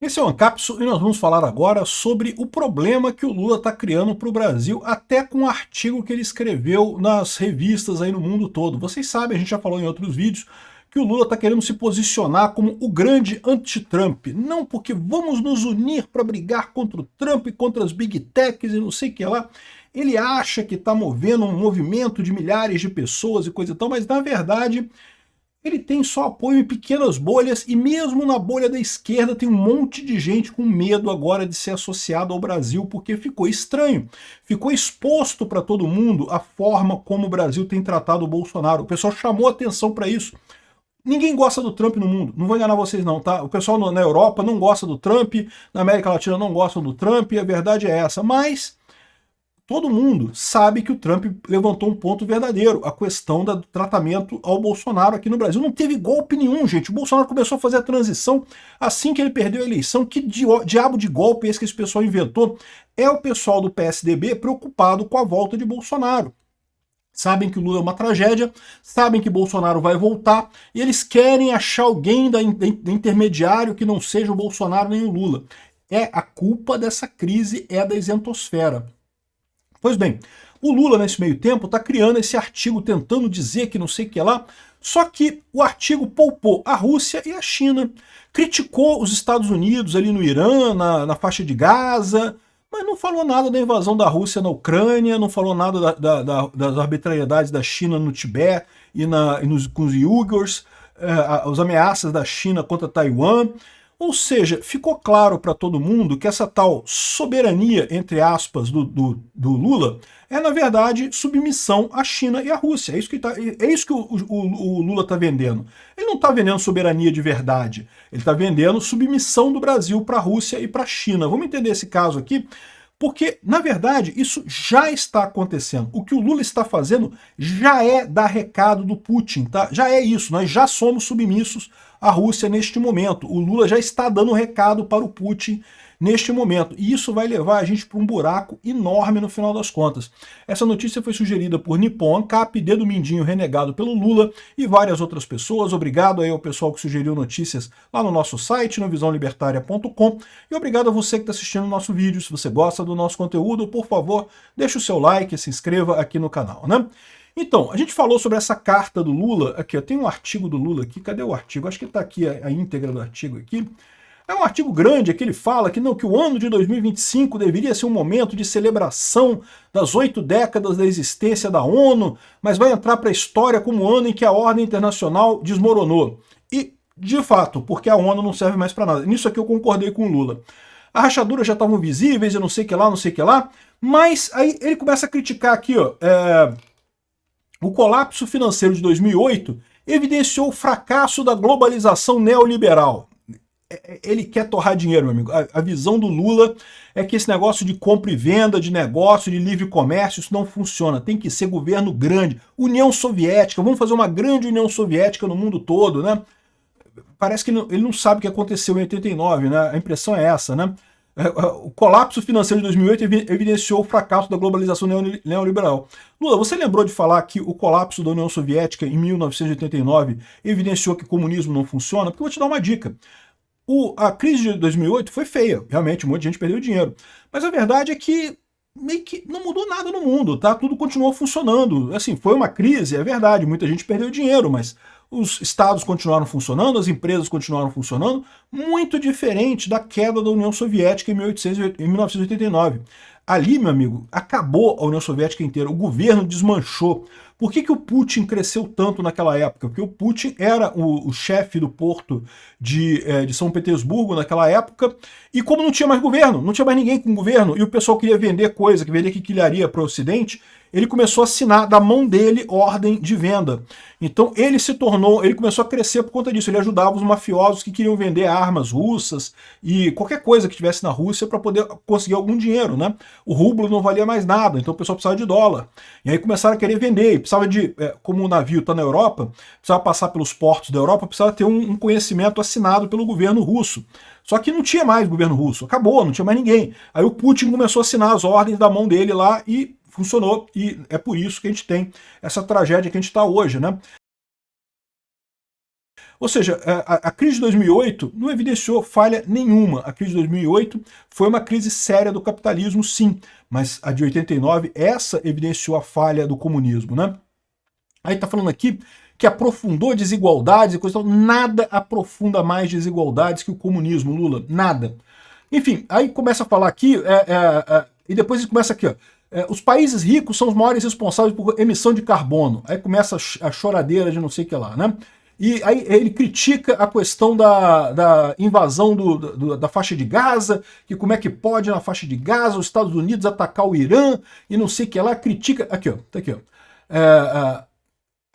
Esse é o Ancapsu e nós vamos falar agora sobre o problema que o Lula está criando para o Brasil, até com um artigo que ele escreveu nas revistas aí no mundo todo. Vocês sabem, a gente já falou em outros vídeos, que o Lula está querendo se posicionar como o grande anti-Trump. Não porque vamos nos unir para brigar contra o Trump, contra as Big Techs e não sei o que lá. Ele acha que está movendo um movimento de milhares de pessoas e coisa e tal, mas na verdade ele tem só apoio em pequenas bolhas e mesmo na bolha da esquerda tem um monte de gente com medo agora de ser associado ao Brasil porque ficou estranho. Ficou exposto para todo mundo a forma como o Brasil tem tratado o Bolsonaro. O pessoal chamou atenção para isso. Ninguém gosta do Trump no mundo, não vou enganar vocês não, tá? O pessoal na Europa não gosta do Trump, na América Latina não gosta do Trump, e a verdade é essa. Mas todo mundo sabe que o Trump levantou um ponto verdadeiro, a questão do tratamento ao Bolsonaro aqui no Brasil. Não teve golpe nenhum, gente. O Bolsonaro começou a fazer a transição assim que ele perdeu a eleição. Que diabo de golpe é esse que esse pessoal inventou? É o pessoal do PSDB preocupado com a volta de Bolsonaro. Sabem que o Lula é uma tragédia, sabem que Bolsonaro vai voltar, e eles querem achar alguém da intermediário que não seja o Bolsonaro nem o Lula. A culpa dessa crise é da isentosfera. Pois bem, o Lula, nesse meio tempo, está criando esse artigo tentando dizer que não sei o que lá, só que o artigo poupou a Rússia e a China. Criticou os Estados Unidos ali no Irã, na faixa de Gaza, mas não falou nada da invasão da Rússia na Ucrânia, não falou nada das arbitrariedades da China no Tibete com os Uyghurs, as ameaças da China contra Taiwan. Ou seja, ficou claro para todo mundo que essa tal soberania, entre aspas, do Lula, é, na verdade, submissão à China e à Rússia. É isso que o Lula está vendendo. Ele não está vendendo soberania de verdade. Ele está vendendo submissão do Brasil para a Rússia e para a China. Vamos entender esse caso aqui? Porque, na verdade, isso já está acontecendo. O que o Lula está fazendo já é dar recado do Putin, tá? Já é isso, nós já somos submissos à Rússia neste momento. O Lula já está dando recado para o Putin neste momento. E isso vai levar a gente para um buraco enorme no final das contas. Essa notícia foi sugerida por Nippon Ancap, Dedo Mindinho renegado pelo Lula e várias outras pessoas. Obrigado aí ao pessoal que sugeriu notícias lá no nosso site, no visãolibertaria.com. E obrigado a você que está assistindo o nosso vídeo. Se você gosta do nosso conteúdo, por favor, deixe o seu like e se inscreva aqui no canal, né? Então, a gente falou sobre essa carta do Lula, aqui, ó, tem um artigo do Lula aqui, cadê o artigo? Acho que está aqui a íntegra do artigo aqui. É um artigo grande, aqui ele fala que não, que o ano de 2025 deveria ser um momento de celebração das 8 décadas da existência da ONU, mas vai entrar para a história como o ano em que a ordem internacional desmoronou. E, de fato, porque a ONU não serve mais para nada. Nisso aqui eu concordei com o Lula. As rachaduras já estavam visíveis, eu não sei o que lá, não sei o que lá, mas aí ele começa a criticar aqui, ó, o colapso financeiro de 2008 evidenciou o fracasso da globalização neoliberal. Ele quer torrar dinheiro, meu amigo. A visão do Lula é que esse negócio de compra e venda, de negócio, de livre comércio, isso não funciona. Tem que ser governo grande. União Soviética, vamos fazer uma grande União Soviética no mundo todo, né? Parece que ele não sabe o que aconteceu em 89, né? A impressão é essa, né? O colapso financeiro de 2008 evidenciou o fracasso da globalização neoliberal. Lula, você lembrou de falar que o colapso da União Soviética em 1989 evidenciou que o comunismo não funciona? Porque eu vou te dar uma dica. A crise de 2008 foi feia, realmente, um monte de gente perdeu dinheiro. Mas a verdade é que meio que não mudou nada no mundo, tá? Tudo continuou funcionando. Assim, foi uma crise, é verdade, muita gente perdeu dinheiro, mas os estados continuaram funcionando, as empresas continuaram funcionando, muito diferente da queda da União Soviética em 1989. Ali, meu amigo, acabou a União Soviética inteira, o governo desmanchou. Por que o Putin cresceu tanto naquela época? Porque o Putin era o chefe do porto de São Petersburgo naquela época, e como não tinha mais governo, não tinha mais ninguém com governo, e o pessoal queria vender coisa, que vender quinquilharia para o Ocidente, ele começou a assinar da mão dele ordem de venda. Então ele começou a crescer por conta disso. Ele ajudava os mafiosos que queriam vender armas russas e qualquer coisa que tivesse na Rússia para poder conseguir algum dinheiro, né? O rublo não valia mais nada, então o pessoal precisava de dólar. E aí começaram a querer vender, e precisava como o navio está na Europa, precisava passar pelos portos da Europa, precisava ter um conhecimento assinado pelo governo russo. Só que não tinha mais governo russo, acabou, não tinha mais ninguém. Aí o Putin começou a assinar as ordens da mão dele lá e funcionou, e é por isso que a gente tem essa tragédia que a gente está hoje, né? Ou seja, a crise de 2008 não evidenciou falha nenhuma. A crise de 2008 foi uma crise séria do capitalismo, sim, mas a de 89, essa evidenciou a falha do comunismo, né? Aí tá falando aqui que aprofundou desigualdades e coisa tal. Nada aprofunda mais desigualdades que o comunismo, Lula. Nada. Enfim, aí começa a falar aqui, e depois ele começa aqui, ó. Os países ricos são os maiores responsáveis por emissão de carbono. Aí começa a choradeira de não sei o que lá, né? E aí ele critica a questão da invasão da faixa de Gaza, que como é que pode na faixa de Gaza os Estados Unidos atacar o Irã, e não sei o que lá, critica... Aqui, ó, tá aqui, ó.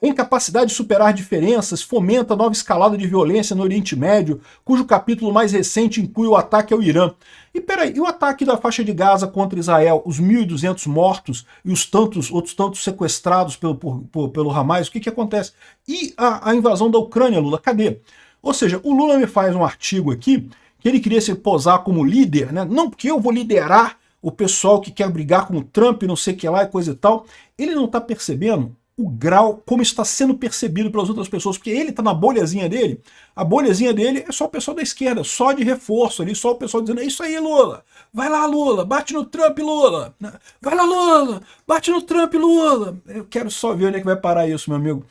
Incapacidade de superar diferenças fomenta a nova escalada de violência no Oriente Médio, cujo capítulo mais recente inclui o ataque ao Irã. E peraí, e o ataque da faixa de Gaza contra Israel, os 1.200 mortos e os outros tantos sequestrados pelo Hamas, o que acontece? E a invasão da Ucrânia, Lula, cadê? Ou seja, o Lula me faz um artigo aqui que ele queria se posar como líder, né? Não porque eu vou liderar o pessoal que quer brigar com o Trump, não sei o que lá e coisa e tal. Ele não está percebendo o grau, como está sendo percebido pelas outras pessoas, porque ele está na bolhazinha dele, a bolhazinha dele é só o pessoal da esquerda, só de reforço ali, só o pessoal dizendo, é isso aí, Lula, vai lá, Lula, bate no Trump, Lula, vai lá, Lula, bate no Trump, Lula. Eu quero só ver onde é que vai parar isso, meu amigo.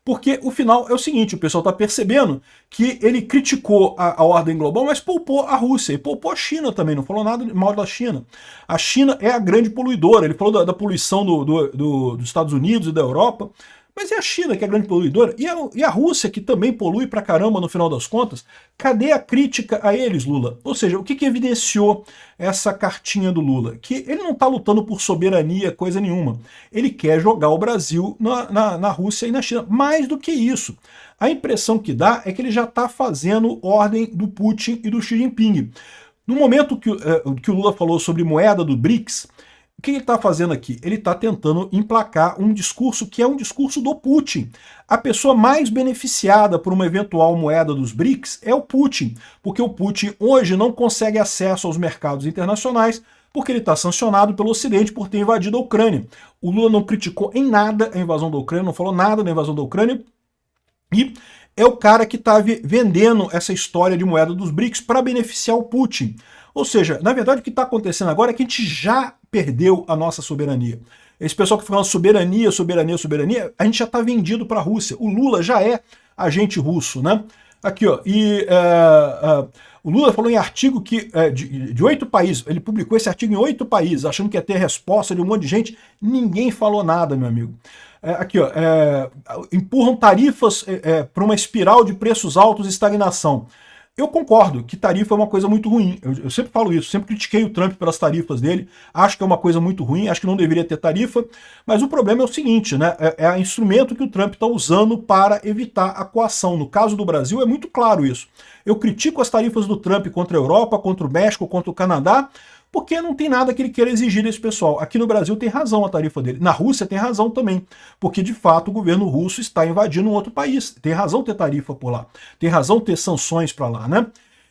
Porque o final é o seguinte, o pessoal está percebendo que ele criticou a ordem global, mas poupou a Rússia e poupou a China também, não falou nada mal da China. A China é a grande poluidora, ele falou da poluição dos Estados Unidos e da Europa, mas é a China que é a grande poluidora, e a Rússia, que também polui pra caramba no final das contas. Cadê a crítica a eles, Lula? Ou seja, o que evidenciou essa cartinha do Lula? Que ele não está lutando por soberania, coisa nenhuma. Ele quer jogar o Brasil na Rússia e na China. Mais do que isso. A impressão que dá é que ele já está fazendo ordem do Putin e do Xi Jinping. No momento que o Lula falou sobre moeda do BRICS, o que ele está fazendo aqui? Ele está tentando emplacar um discurso que é um discurso do Putin. A pessoa mais beneficiada por uma eventual moeda dos BRICS é o Putin, porque o Putin hoje não consegue acesso aos mercados internacionais porque ele está sancionado pelo Ocidente por ter invadido a Ucrânia. O Lula não criticou em nada a invasão da Ucrânia, não falou nada da invasão da Ucrânia, e é o cara que está vendendo essa história de moeda dos BRICS para beneficiar o Putin. Ou seja, na verdade o que está acontecendo agora é que a gente já perdeu a nossa soberania. Esse pessoal que fica falando soberania, soberania, soberania, a gente já está vendido para a Rússia. O Lula já é agente russo, né? Aqui, ó, o Lula falou em artigo que de 8 países, ele publicou esse artigo em 8 países, achando que ia ter resposta de um monte de gente, ninguém falou nada, meu amigo. Aqui, ó, empurram tarifas para uma espiral de preços altos e estagnação. Eu concordo que tarifa é uma coisa muito ruim, eu sempre falo isso, sempre critiquei o Trump pelas tarifas dele, acho que é uma coisa muito ruim, acho que não deveria ter tarifa, mas o problema é o seguinte, né, é o instrumento que o Trump está usando para evitar a coação. No caso do Brasil é muito claro isso. Eu critico as tarifas do Trump contra a Europa, contra o México, contra o Canadá, porque não tem nada que ele queira exigir desse pessoal. Aqui no Brasil tem razão a tarifa dele. Na Rússia tem razão também, porque de fato o governo russo está invadindo um outro país. Tem razão ter tarifa por lá. Tem razão ter sanções para lá, né?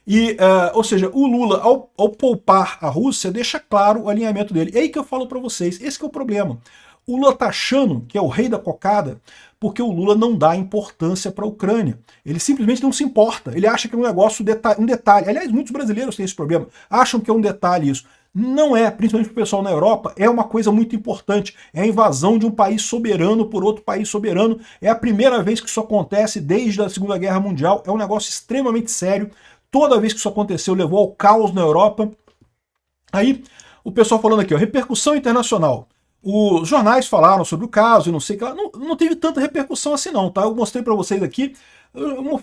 E, ou seja, o Lula, ao poupar a Rússia, deixa claro o alinhamento dele. É aí que eu falo para vocês, esse que é o problema. O Lula tá achando que é o rei da cocada porque o Lula não dá importância para a Ucrânia. Ele simplesmente não se importa. Ele acha que é um negócio, um detalhe. Aliás, muitos brasileiros têm esse problema. Acham que é um detalhe isso. Não é, principalmente para o pessoal na Europa, é uma coisa muito importante. É a invasão de um país soberano por outro país soberano. É a primeira vez que isso acontece desde a Segunda Guerra Mundial. É um negócio extremamente sério. Toda vez que isso aconteceu, levou ao caos na Europa. Aí, o pessoal falando aqui, ó, repercussão internacional. Os jornais falaram sobre o caso e não sei o que lá. Não teve tanta repercussão assim não, tá? Eu mostrei para vocês aqui.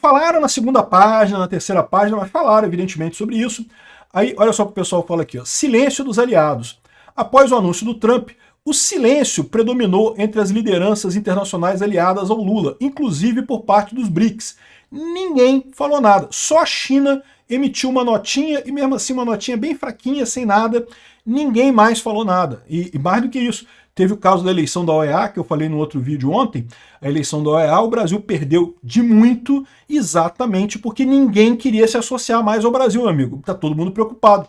Falaram na segunda página, na terceira página, mas falaram evidentemente sobre isso. Aí, olha só o que o pessoal fala aqui, ó. Silêncio dos aliados. Após o anúncio do Trump, o silêncio predominou entre as lideranças internacionais aliadas ao Lula, inclusive por parte dos BRICS. Ninguém falou nada. Só a China emitiu uma notinha, e mesmo assim uma notinha bem fraquinha, sem nada. Ninguém mais falou nada. E mais do que isso, teve o caso da eleição da OEA, que eu falei no outro vídeo ontem. A eleição da OEA, o Brasil perdeu de muito exatamente porque ninguém queria se associar mais ao Brasil, meu amigo. Tá todo mundo preocupado.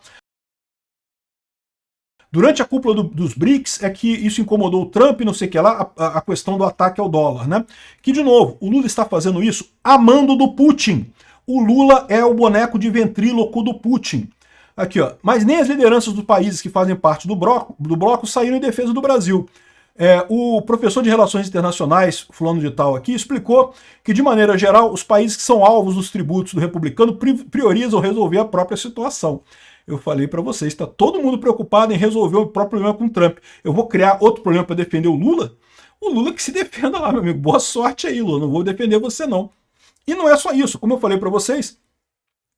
Durante a cúpula dos BRICS é que isso incomodou o Trump, não sei o que lá, a questão do ataque ao dólar, né? Que, de novo, o Lula está fazendo isso a mando do Putin. O Lula é o boneco de ventríloco do Putin. Aqui, ó. Mas nem as lideranças dos países que fazem parte do bloco saíram em defesa do Brasil. O professor de Relações Internacionais, fulano de tal aqui, explicou que, de maneira geral, os países que são alvos dos tributos do republicano priorizam resolver a própria situação. Eu falei para vocês, está todo mundo preocupado em resolver o próprio problema com o Trump. Eu vou criar outro problema para defender o Lula? O Lula que se defenda lá, meu amigo. Boa sorte aí, Lula. Não vou defender você, não. E não é só isso. Como eu falei para vocês,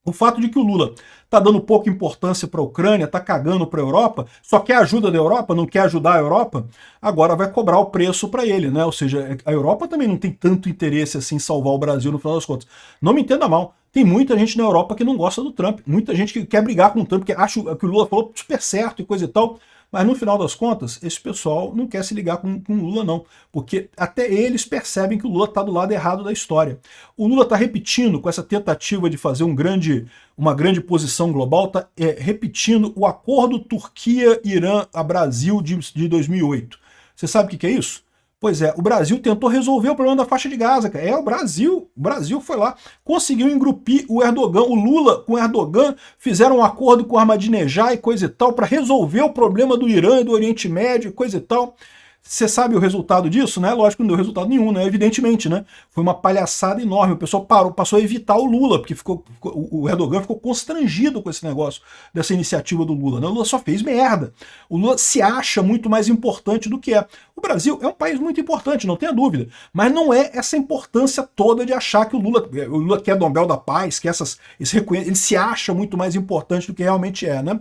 o fato de que o Lula está dando pouca importância para a Ucrânia, está cagando para a Europa, só quer ajuda da Europa, não quer ajudar a Europa, agora vai cobrar o preço para ele, né? Ou seja, a Europa também não tem tanto interesse assim em salvar o Brasil no final das contas. Não me entenda mal, tem muita gente na Europa que não gosta do Trump, muita gente que quer brigar com o Trump, que acha que o Lula falou super certo e coisa e tal, mas no final das contas, esse pessoal não quer se ligar com o Lula não, porque até eles percebem que o Lula está do lado errado da história. O Lula está repetindo, com essa tentativa de fazer uma grande posição global, está repetindo o acordo Turquia-Irã-Brasil de 2008. Você sabe o que é isso? Pois é, o Brasil tentou resolver o problema da faixa de Gaza, cara. O Brasil foi lá, conseguiu engrupir o Erdogan, o Lula com o Erdogan, fizeram um acordo com o Ahmadinejad e coisa e tal, para resolver o problema do Irã e do Oriente Médio e coisa e tal. Você sabe o resultado disso, né? Lógico que não deu resultado nenhum, né? Evidentemente, né? Foi uma palhaçada enorme. O pessoal passou a evitar o Lula, porque o Erdogan ficou constrangido com esse negócio, dessa iniciativa do Lula, né? O Lula só fez merda. O Lula se acha muito mais importante do que é. O Brasil é um país muito importante, não tenha dúvida, mas não é essa importância toda de achar que o Lula quer Nobel da Paz, que ele se acha muito mais importante do que realmente é, né?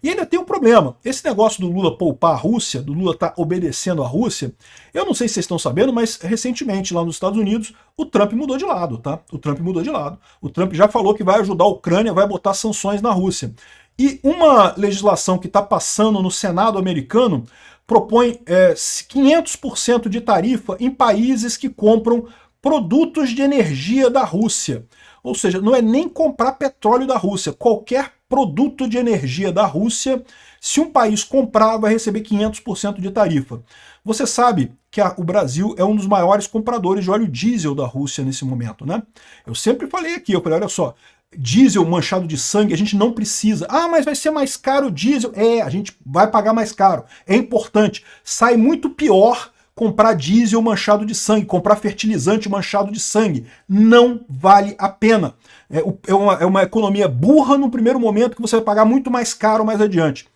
E ainda tem um problema. Esse negócio do Lula poupar a Rússia, do Lula estar obedecendo a Rússia, eu não sei se vocês estão sabendo, mas recentemente lá nos Estados Unidos, o Trump mudou de lado, tá? O Trump mudou de lado. O Trump já falou que vai ajudar a Ucrânia, vai botar sanções na Rússia. E uma legislação que está passando no Senado americano propõe 500% de tarifa em países que compram produtos de energia da Rússia. Ou seja, não é nem comprar petróleo da Rússia, qualquer produto de energia da Rússia, se um país comprar, vai receber 500% de tarifa. Você sabe que o Brasil é um dos maiores compradores de óleo diesel da Rússia nesse momento, né? Eu sempre falei aqui, eu falei, olha só, diesel manchado de sangue a gente não precisa. Ah, mas vai ser mais caro o diesel. A gente vai pagar mais caro. É importante. Sai muito pior comprar diesel manchado de sangue, comprar fertilizante manchado de sangue. Não vale a pena. É uma economia burra no primeiro momento que você vai pagar muito mais caro mais adiante.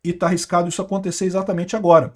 E está arriscado isso acontecer exatamente agora.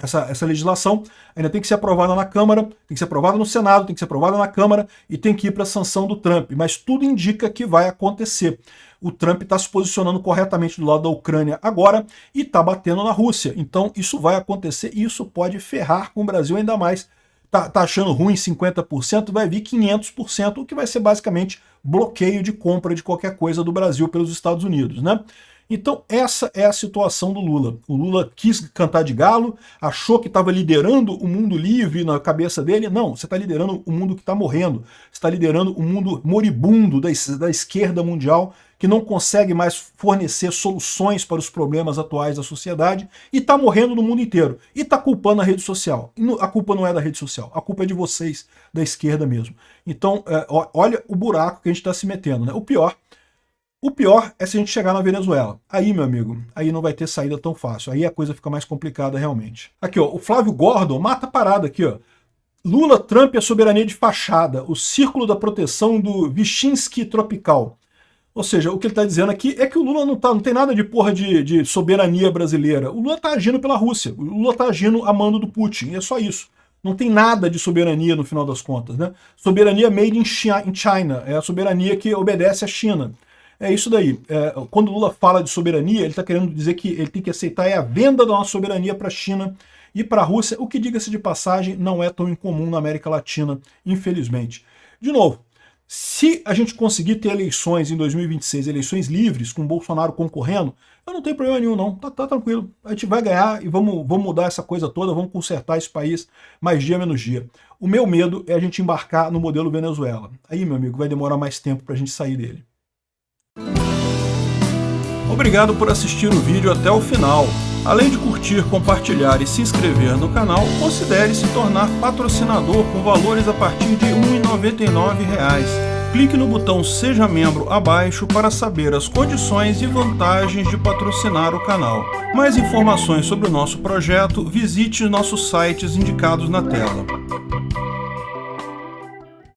Essa legislação ainda tem que ser aprovada na Câmara, tem que ser aprovada no Senado, tem que ser aprovada na Câmara e tem que ir para a sanção do Trump. Mas tudo indica que vai acontecer. O Trump está se posicionando corretamente do lado da Ucrânia agora e está batendo na Rússia. Então isso vai acontecer e isso pode ferrar com o Brasil ainda mais. Tá achando ruim 50%, vai vir 500%, o que vai ser basicamente bloqueio de compra de qualquer coisa do Brasil pelos Estados Unidos, né? Então essa é a situação do Lula. O Lula quis cantar de galo, achou que estava liderando o mundo livre na cabeça dele. Não, você está liderando o mundo que está morrendo. Você está liderando o mundo moribundo da esquerda mundial, que não consegue mais fornecer soluções para os problemas atuais da sociedade e está morrendo no mundo inteiro. E está culpando a rede social. A culpa não é da rede social, a culpa é de vocês, da esquerda mesmo. Então, olha o buraco que a gente está se metendo, né? O pior é se a gente chegar na Venezuela. Aí, meu amigo, aí não vai ter saída tão fácil. Aí a coisa fica mais complicada realmente. Aqui, ó, o Flávio Gordon mata a parada aqui, ó. Lula, Trump e a soberania de fachada. O círculo da proteção do Vyshynski tropical. Ou seja, o que ele está dizendo aqui é que o Lula não tem nada de porra de soberania brasileira. O Lula está agindo pela Rússia. O Lula está agindo a mando do Putin. E é só isso. Não tem nada de soberania no final das contas, né? Soberania made in China. É a soberania que obedece à China. É isso daí. Quando o Lula fala de soberania, ele está querendo dizer que ele tem que aceitar a venda da nossa soberania para a China e para a Rússia, o que, diga-se de passagem, não é tão incomum na América Latina, infelizmente. De novo, se a gente conseguir ter eleições em 2026, eleições livres, com o Bolsonaro concorrendo, eu não tenho problema nenhum não, tá tranquilo. A gente vai ganhar e vamos mudar essa coisa toda, vamos consertar esse país mais dia menos dia. O meu medo é a gente embarcar no modelo Venezuela. Aí, meu amigo, vai demorar mais tempo para a gente sair dele. Obrigado por assistir o vídeo até o final. Além de curtir, compartilhar e se inscrever no canal, considere se tornar patrocinador com valores a partir de R$ 1,99. Clique no botão Seja Membro abaixo para saber as condições e vantagens de patrocinar o canal. Mais informações sobre o nosso projeto, visite nossos sites indicados na tela.